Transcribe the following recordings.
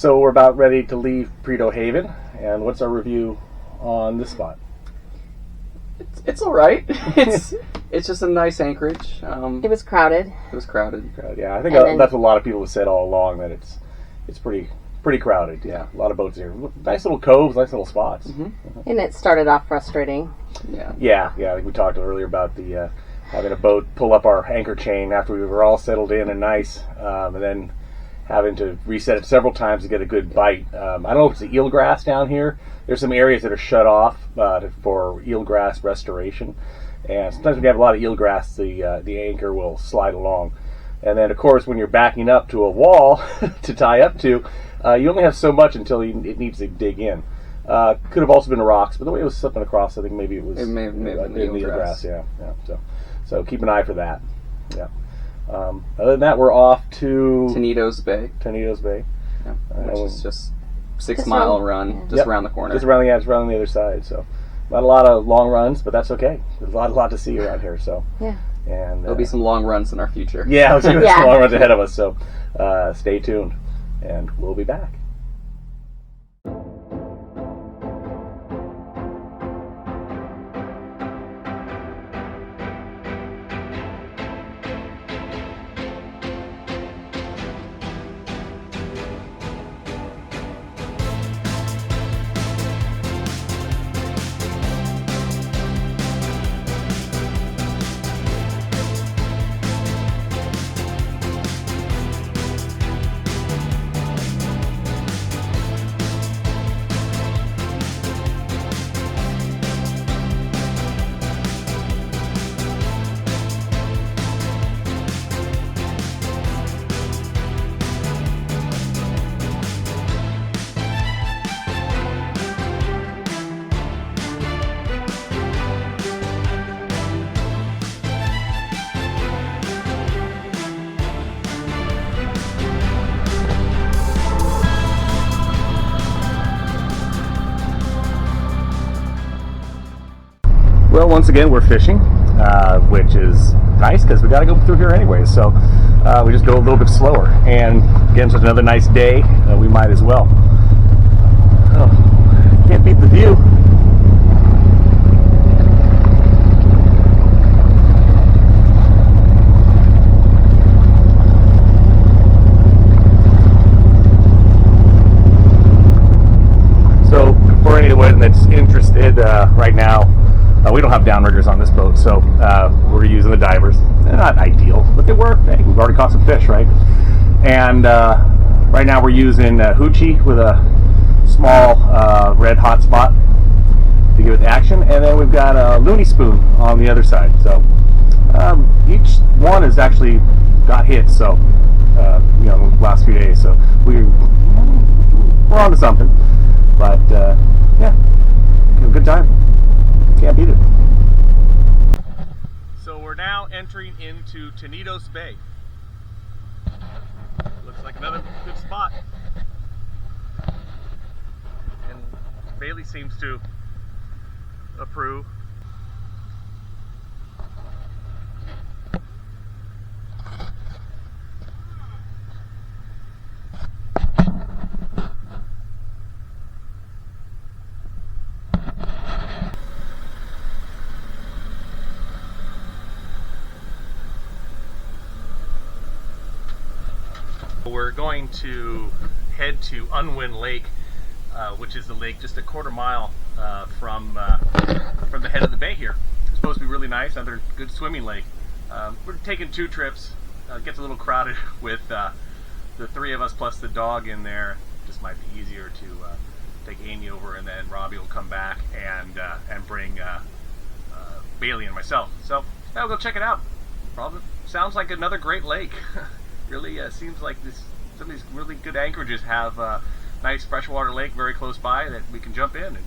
So we're about ready to leave Prideaux Haven, and what's our review on this spot? It's all right. It's just a nice anchorage. It was crowded. It was crowded. Yeah, I think that's what a lot of people have said all along, that it's pretty crowded. Yeah, a lot of boats here. Nice little coves, nice little spots. Mm-hmm. And it started off frustrating. Yeah. I think we talked earlier about the having a boat pull up our anchor chain after we were all settled in and nice, and then having to reset it several times to get a good bite. I don't know if it's the eelgrass down here. There's some areas that are shut off for eelgrass restoration, and sometimes when you have a lot of eelgrass, the anchor will slide along. And then, of course, when you're backing up to a wall to tie up to, you only have so much until it needs to dig in. Could have also been rocks, but the way it was slipping across, I think maybe it was may have been eelgrass. Yeah. So keep an eye for that. Yeah. Other than that, we're off to Tenedos Bay. Yeah. Which is just 6 mile run, just around the corner. Just around the other side. So not a lot of long runs, but that's okay. There's a lot to see around here. So yeah. And there'll be some long runs in our future. Yeah, there's some long runs ahead of us. So stay tuned, and we'll be back. Well, once again, we're fishing, which is nice because we got to go through here anyway. So we just go a little bit slower. And again, it's another nice day. We might as well. Oh, can't beat the view. So for anyone that's interested, right now, we don't have downriggers on this boat, so we're using the divers. They're not ideal, but they work. Hey, we've already caught some fish, right? And right now we're using hoochie with a small red hot spot to give it action, and then we've got a looney spoon on the other side. So each one has actually got hits. So the last few days. So we're on to something. But yeah, a good time. Can't beat it. So we're now entering into Tenedos Bay. Looks like another good spot. And Bailey seems to approve. We're going to head to Unwin Lake, which is the lake just a quarter mile from the head of the bay here. It's supposed to be really nice, another good swimming lake. We're taking 2 trips. It gets a little crowded with the 3 of us plus the dog in there. Just might be easier to take Amy over, and then Robbie will come back and bring Bailey and myself. So yeah, we'll go check it out. Probably sounds like another great lake. Really seems like some of these really good anchorages have a nice freshwater lake very close by that we can jump in. And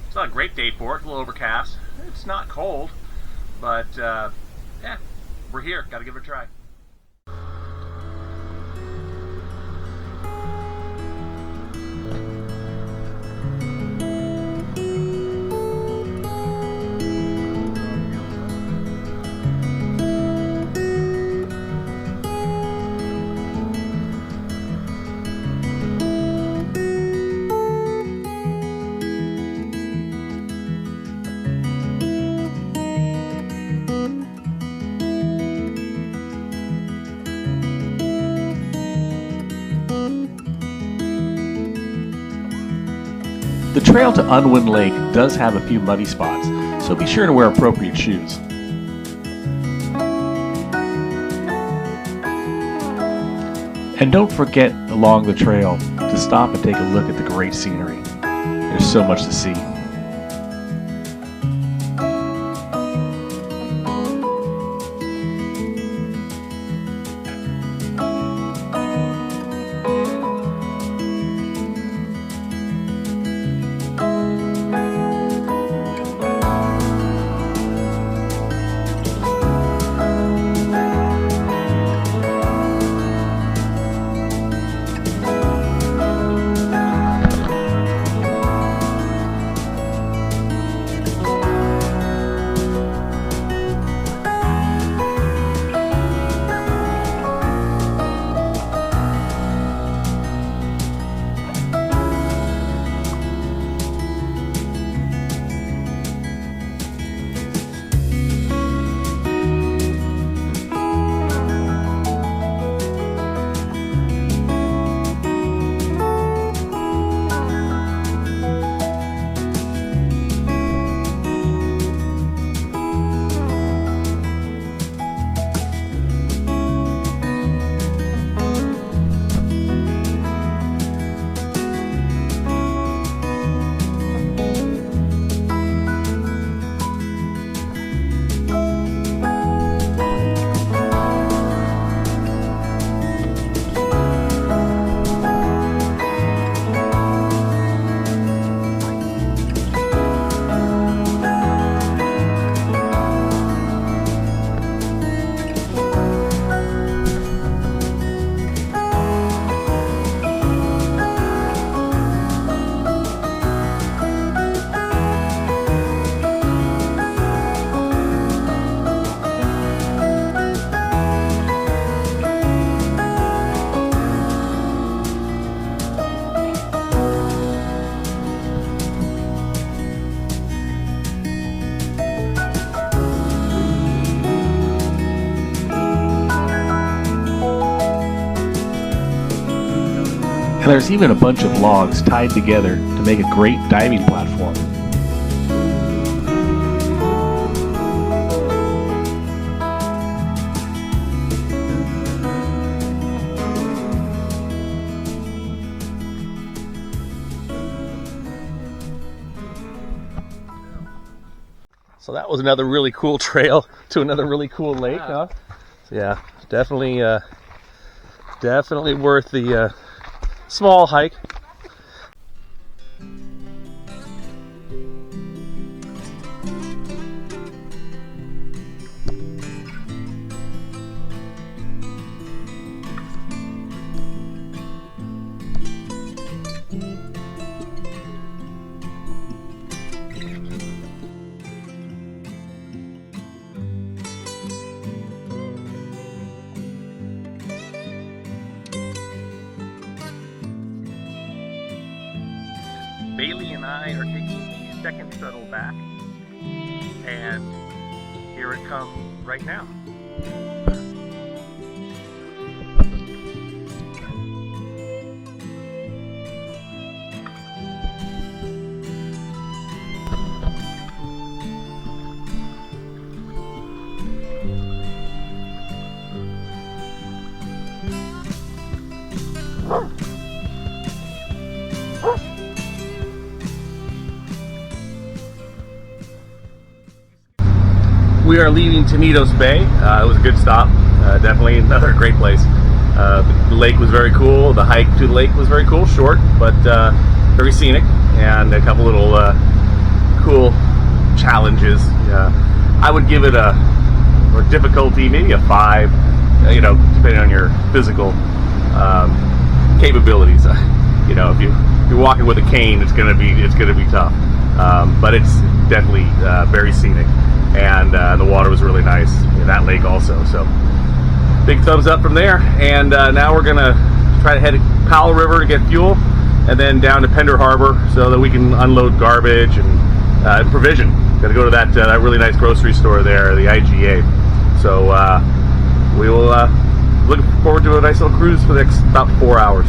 it's not a great day for it, a little overcast. It's not cold, but yeah, we're here. Got to give it a try. The trail to Unwin Lake does have a few muddy spots, so be sure to wear appropriate shoes. And don't forget along the trail to stop and take a look at the great scenery. There's so much to see. And there's even a bunch of logs tied together to make a great diving platform. So that was another really cool trail to another really cool lake, huh? So yeah, definitely worth the small hike. Bailey and I are taking the second shuttle back, and here it comes right now. We are leaving Tenedos Bay. It was a good stop. Definitely another great place. The lake was very cool. The hike to the lake was very cool. Short, but very scenic, and a couple little cool challenges. I would give it a difficulty, maybe a 5. Depending on your physical capabilities. If you're walking with a cane, it's gonna be tough. But it's definitely very scenic. And the water was really nice in that lake also. So big thumbs up from there. And now we're gonna try to head to Powell River to get fuel, and then down to Pender Harbour so that we can unload garbage and provision. Got to go to that really nice grocery store there, the IGA. So we will look forward to a nice little cruise for the next about 4 hours.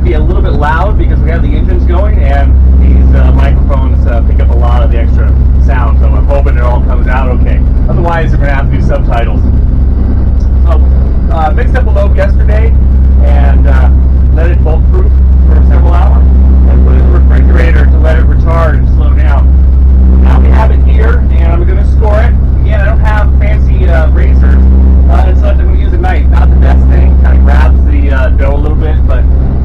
be a little bit loud because we have the engines going, and these microphones pick up a lot of the extra sound, so I'm hoping it all comes out okay. Otherwise, we're going to have to do subtitles. So, mixed up a load yesterday and let it bulk proof for several hours, and put it in the refrigerator to let it retard and slow down. Now we have it here, and I'm going to score it. Again, I don't have fancy razors, and so I'm going to use a knife. Not the best thing, kind of grabs the dough a little bit, but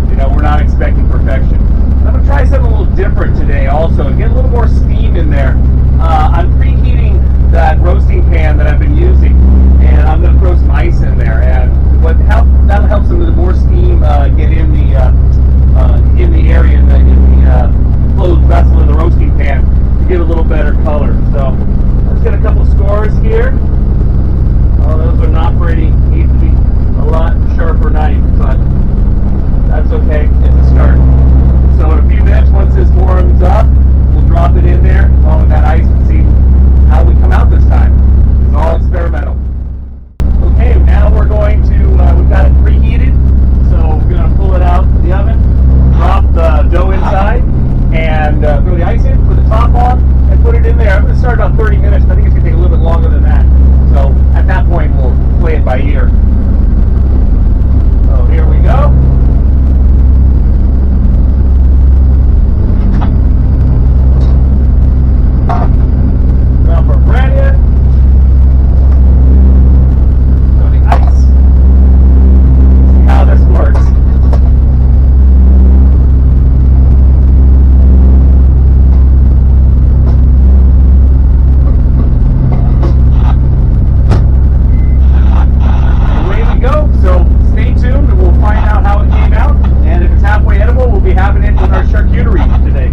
you know, we're not expecting perfection. I'm going to try something a little different today also, and get a little more steam in there. I'm preheating that roasting pan that I've been using, and I'm going to throw some ice in there, and that'll help some of the more steam get in the area, in the closed vessel in the roasting pan to give a little better color. So let's get a couple scores here. Oh, those are not pretty. Needs to be a lot sharper knife, but that's okay. It's a start. So in a few minutes, once this warms up, we'll drop it in there along with that ice and see how we come out this time. It's all experimental. Okay, now we're going to, we've got it preheated, so we're going to pull it out of the oven, drop the dough inside, and throw the ice in, put the top on, and put it in there. I'm going to start about 30 minutes, but I think it's going to take a little bit longer than that. So at that point, we'll play it by ear. So here we go. Drop our bread in. Throw the ice. See how this works. Away we go. So stay tuned and we'll find out how it came out. And if it's halfway edible, we'll be having it with our charcuterie today.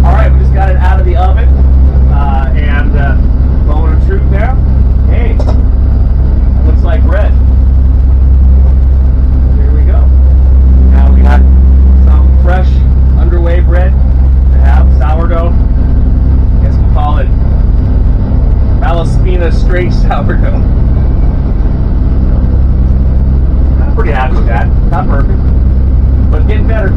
Alright, we just got it out of the oven, and moment of truth now. Hey, that looks like bread. Here we go. Now we got some fresh underway bread to have, sourdough. I guess we'll call it Malaspina straight sourdough. I'm pretty happy with that. Not perfect, but getting better.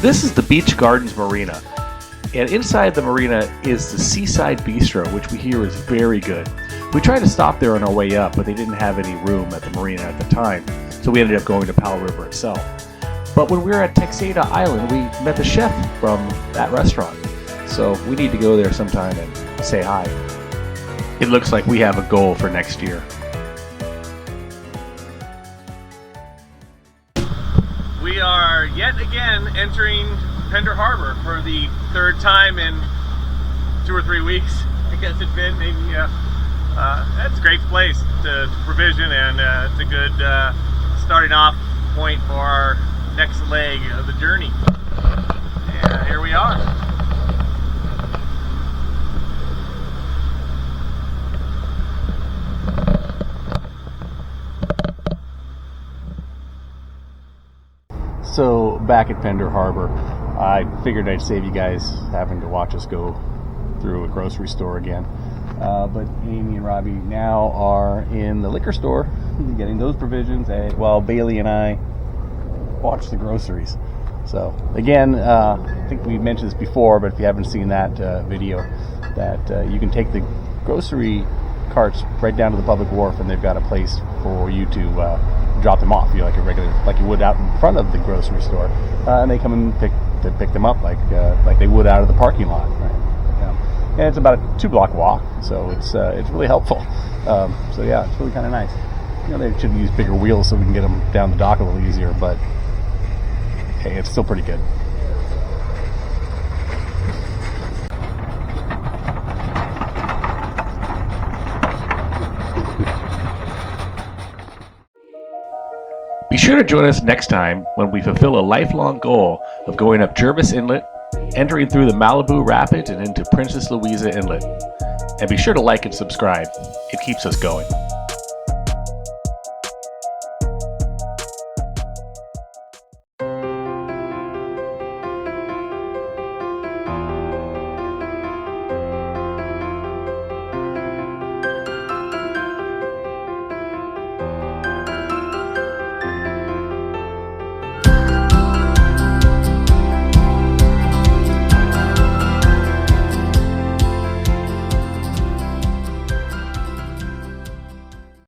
This is the Beach Gardens Marina, and inside the marina is the Seaside Bistro, which we hear is very good. We tried to stop there on our way up, but they didn't have any room at the marina at the time, so we ended up going to Powell River itself. But when we were at Texada Island, we met the chef from that restaurant, so we need to go there sometime and say hi. It looks like we have a goal for next year. We are yet again entering Pender Harbour for the third time in 2 or 3 weeks. I guess it's been maybe. It's a great place to provision, and it's a good starting off point for our next leg of the journey. And here we are. So back at Pender Harbour, I figured I'd save you guys having to watch us go through a grocery store again. But Amy and Robbie now are in the liquor store getting those provisions, while Bailey and I watch the groceries. So again, I think we mentioned this before, but if you haven't seen that video, that you can take the grocery carts right down to the public wharf, and they've got a place for you to drop them off. You like you would out in front of the grocery store, and they come and pick them up like they would out of the parking lot. Right? and it's about a 2-block walk, so it's really helpful. So yeah, it's really kind of nice. You know, they should use bigger wheels so we can get them down the dock a little easier, but hey, it's still pretty good. Be sure to join us next time when we fulfill a lifelong goal of going up Jervis Inlet, entering through the Malibu Rapids and into Princess Louisa Inlet. And be sure to like and subscribe. It keeps us going.